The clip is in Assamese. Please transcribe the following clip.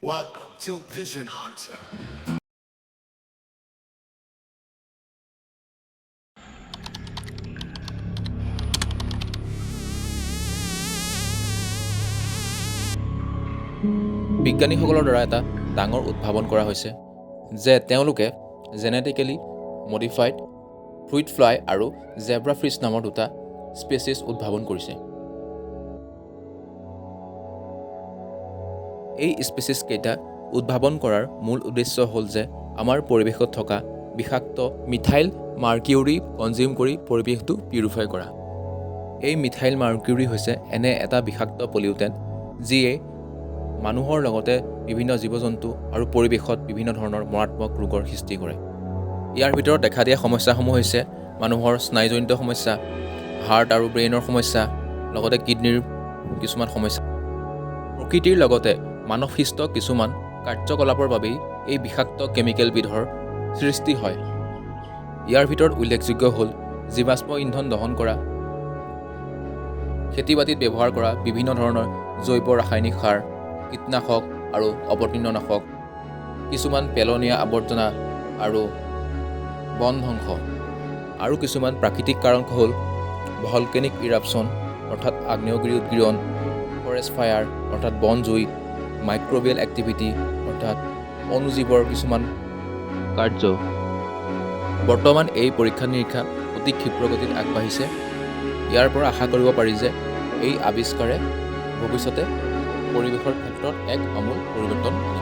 Welcome to Vision Hunter. বিজ্ঞানীসকলৰ দ্বাৰা এটা ডাঙৰ উদ্ভাৱন কৰা হৈছে যে তেওঁলোকে জেনেটিকেলি মডিফাইড ফ্ৰুইট ফ্লাই আৰু জেব্ৰা ফিছ নামৰ দুটা স্পেচিছ উদ্ভাৱন কৰিছে। এই স্পেচিছ কেইটা উদ্ভাৱন কৰাৰ মূল উদ্দেশ্য হ'ল যে আমাৰ পৰিৱেশত থকা বিষাক্ত মিথাইল মাৰ্কিউৰি কনজিউম কৰি পৰিৱেশটো পিউৰিফাই কৰা। এই মিথাইল মাৰ্কিউৰি হৈছে এনে এটা বিষাক্ত পলিউটেণ্ট যিয়ে মানুহৰ লগতে বিভিন্ন জীৱ জন্তু আৰু পৰিৱেশত বিভিন্ন ধৰণৰ মাৰাত্মক ৰোগৰ সৃষ্টি কৰে। ইয়াৰ ভিতৰত দেখা দিয়া সমস্যাসমূহ হৈছে মানুহৰ স্নায়ুজনিত সমস্যা, হাৰ্ট আৰু ব্ৰেইনৰ সমস্যা, লগতে কিডনীৰ কিছুমান সমস্যা। প্ৰকৃতিৰ লগতে মানৱসৃষ্ট কিছুমান কাৰ্যকলাপৰ বাবেই এই বিষাক্ত কেমিকেলবিধৰ সৃষ্টি হয়। ইয়াৰ ভিতৰত উল্লেখযোগ্য হ'ল জীৱাশ্ম ইন্ধন দহন কৰা, খেতি বাতিত ব্যৱহাৰ কৰা বিভিন্ন ধৰণৰ জৈৱ ৰাসায়নিক সাৰ, কীটনাশক আৰু অপতৃণনাশক, কিছুমান পেলনীয়া আৱৰ্জনা আৰু বন ধ্বংস, আৰু কিছুমান প্ৰাকৃতিক কাৰণ হ'ল ভলকেনিক ইৰাপশ্যন অৰ্থাৎ আগ্নেয়গিৰি উদগীৰণ, ফৰেষ্ট ফায়াৰ অৰ্থাৎ বন জুই, মাইক্ৰ'বিয়েল এক্টিভিটি অৰ্থাৎ অণুজীৱৰ কিছুমান কাৰ্য। বৰ্তমান এই পৰীক্ষা নিৰীক্ষা অতি ক্ষিপ্ৰগতিত আগবাঢ়িছে। ইয়াৰ পৰা আশা কৰিব পাৰি যে এই আৱিষ্কাৰে ভৱিষ্যতে পৰিৱেশৰ ক্ষেত্ৰত এক আমূল পৰিৱৰ্তন আনিব।